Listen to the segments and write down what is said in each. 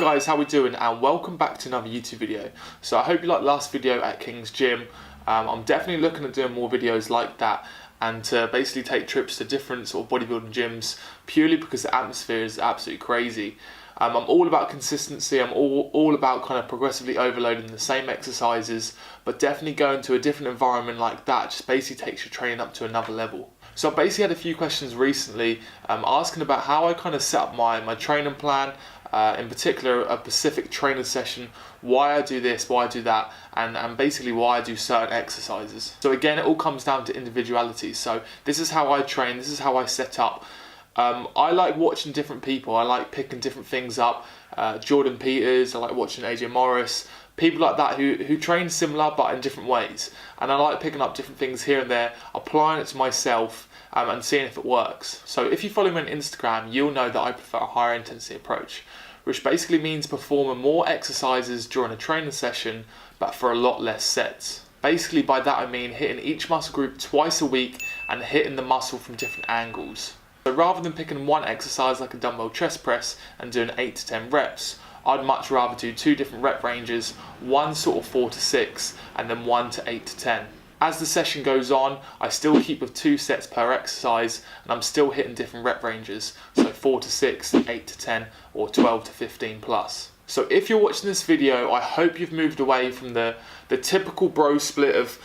guys, how we doing? And welcome back to another YouTube video. So I hope you liked the last video at King's Gym. I'm definitely looking at doing more videos like that and to basically take trips to different sort of bodybuilding gyms purely because the atmosphere is absolutely crazy. I'm all about consistency. I'm all about kind of progressively overloading the same exercises, but definitely going to a different environment like that just basically takes your training up to another level. So I basically had a few questions recently asking about how I kind of set up my training plan, in particular a specific training session, why I do this, why I do that, and basically why I do certain exercises. So again, it all comes down to individuality. So this is how I train, this is how I set up. I like watching different people, I like picking different things up, Jordan Peters, I like watching AJ Morris, people like that who train similar but in different ways. And I like picking up different things here and there, applying it to myself and seeing if it works. So if you follow me on Instagram, you'll know that I prefer a higher intensity approach, which basically means performing more exercises during a training session but for a lot less sets. Basically by that I mean hitting each muscle group twice a week and hitting the muscle from different angles. So rather than picking one exercise like a dumbbell chest press and doing 8 to 10 reps, I'd much rather do two different rep ranges, one sort of 4 to 6 and then one to 8 to 10. As the session goes on, I still keep with 2 sets per exercise and I'm still hitting different rep ranges, so 4 to 6, 8 to 10 or 12 to 15 plus. So if you're watching this video, I hope you've moved away from the typical bro split of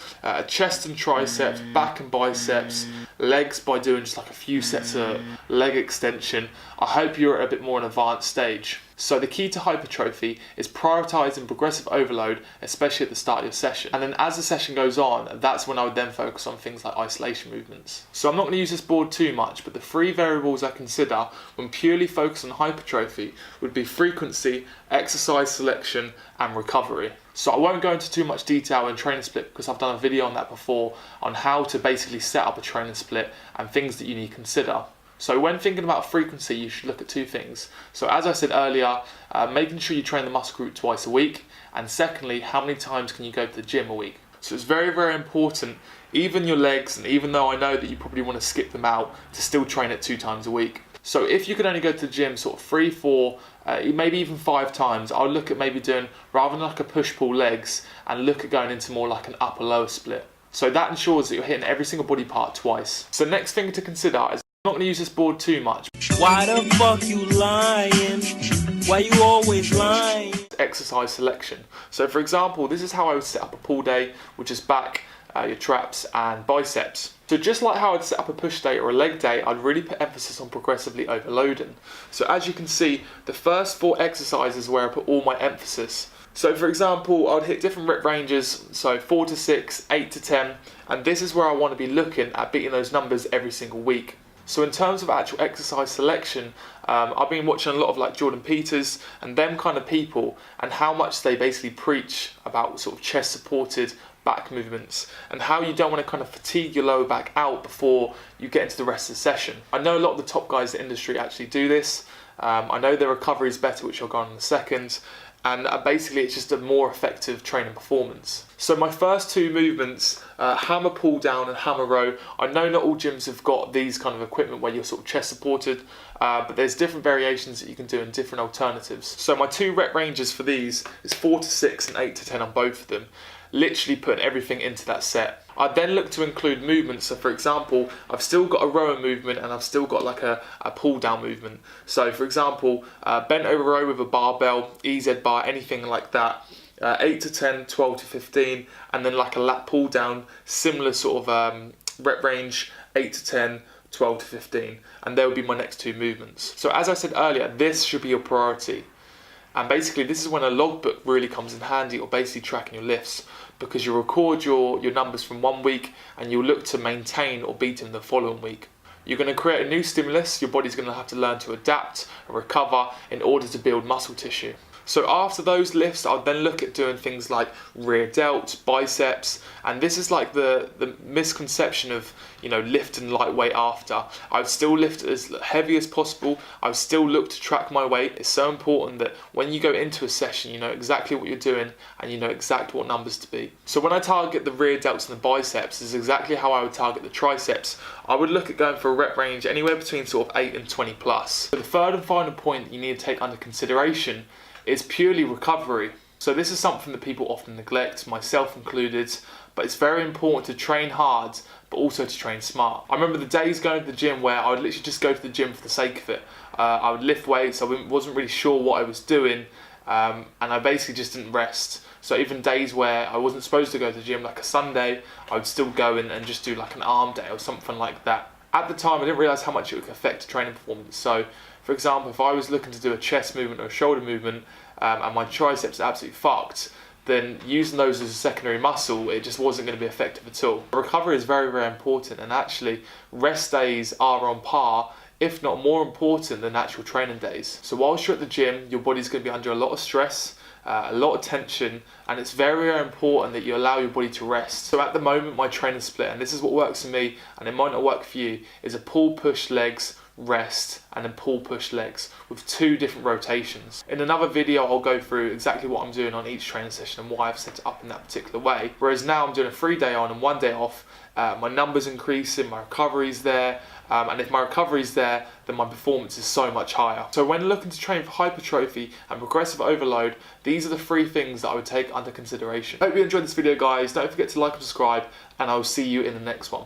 chest and triceps, back and biceps, legs by doing just like a few sets of leg extension. I hope you're at a bit more an advanced stage. So the key to hypertrophy is prioritising progressive overload, especially at the start of your session. And then as the session goes on, that's when I would then focus on things like isolation movements. So I'm not going to use this board too much, but the 3 variables I consider when purely focused on hypertrophy would be frequency, exercise selection, and recovery. So I won't go into too much detail in training split because I've done a video on that before on how to basically set up a training split and things that you need to consider. So when thinking about frequency, you should look at 2 things. So as I said earlier, making sure you train the muscle group twice a week, and secondly, how many times can you go to the gym a week? So it's very, very important, even your legs, and even though I know that you probably want to skip them out, to still train it 2 times a week. So if you could only go to the gym sort of 3, 4, maybe even 5 times, I would look at maybe doing, rather than like a push-pull legs, and look at going into more like an upper-lower split. So that ensures that you're hitting every single body part twice. So next thing to consider is, I'm not going to use this board too much. Why the fuck you lying? Why you always lying? Exercise selection. So for example, this is how I would set up a pull day, which is back, your traps and biceps. So just like how I'd set up a push day or a leg day, I'd really put emphasis on progressively overloading. So as you can see, the first 4 exercises where I put all my emphasis. So for example, I'd hit different rep ranges, so 4 to 6, 8 to 10, and this is where I want to be looking at beating those numbers every single week. So in terms of actual exercise selection, I've been watching a lot of like Jordan Peters and them kind of people and how much they basically preach about sort of chest supported back movements and how you don't want to kind of fatigue your lower back out before you get into the rest of the session. I know a lot of the top guys in the industry actually do this. I know their recovery is better, which I'll go on in a second. And basically it's just a more effective training performance. So my first 2 movements, hammer pull down and hammer row. I know not all gyms have got these kind of equipment where you're sort of chest supported, but there's different variations that you can do and different alternatives. So my 2 rep ranges for these is 4 to 6 and 8 to 10 on both of them. Literally putting everything into that set. I then look to include movements. So for example, I've still got a rower movement and I've still got like a pull down movement. So for example, bent over row with a barbell, EZ bar, anything like that. 8 to 10, 12 to 15, and then like a lat pull down, similar sort of rep range, 8 to 10, 12 to 15. And there will be my next 2 movements. So as I said earlier, this should be your priority. And basically this is when a logbook really comes in handy, or basically tracking your lifts, because you record your numbers from one week and you'll look to maintain or beat them the following week. You're going to create a new stimulus, your body's going to have to learn to adapt and recover in order to build muscle tissue. So after those lifts, I'll then look at doing things like rear delts, biceps, and this is like the misconception of, you know, lifting lightweight after. I would still lift as heavy as possible. I would still look to track my weight. It's so important that when you go into a session, you know exactly what you're doing and you know exactly what numbers to be. So when I target the rear delts and the biceps, this is exactly how I would target the triceps. I would look at going for a rep range anywhere between sort of 8 and 20 plus. So the third and final point that you need to take under consideration It's purely recovery. So this is something that people often neglect, myself included, but it's very important to train hard, but also to train smart. I remember the days going to the gym where I would literally just go to the gym for the sake of it. I would lift weights, I wasn't really sure what I was doing, and I basically just didn't rest. So even days where I wasn't supposed to go to the gym, like a Sunday, I would still go in and just do like an arm day or something like that. At the time, I didn't realise how much it would affect training performance. So, for example, if I was looking to do a chest movement or a shoulder movement, and my triceps are absolutely fucked, then using those as a secondary muscle, it just wasn't going to be effective at all. Recovery is very, very important, and actually rest days are on par, if not more important than actual training days. So whilst you're at the gym, your body's going to be under a lot of stress, a lot of tension, and it's very, very important that you allow your body to rest. So at the moment, my training split, and this is what works for me, and it might not work for you, is a pull, push, legs, rest, and then pull, push, legs with 2 different rotations. In another video, I'll go through exactly what I'm doing on each training session and why I've set it up in that particular way. Whereas now I'm doing a 3-day on and 1 day off. My numbers increasing, my recovery's there, and if my recovery's there, then my performance is so much higher. So when looking to train for hypertrophy and progressive overload, these are the 3 things that I would take under consideration. Hope you enjoyed this video, guys. Don't forget to like and subscribe, and I will see you in the next one.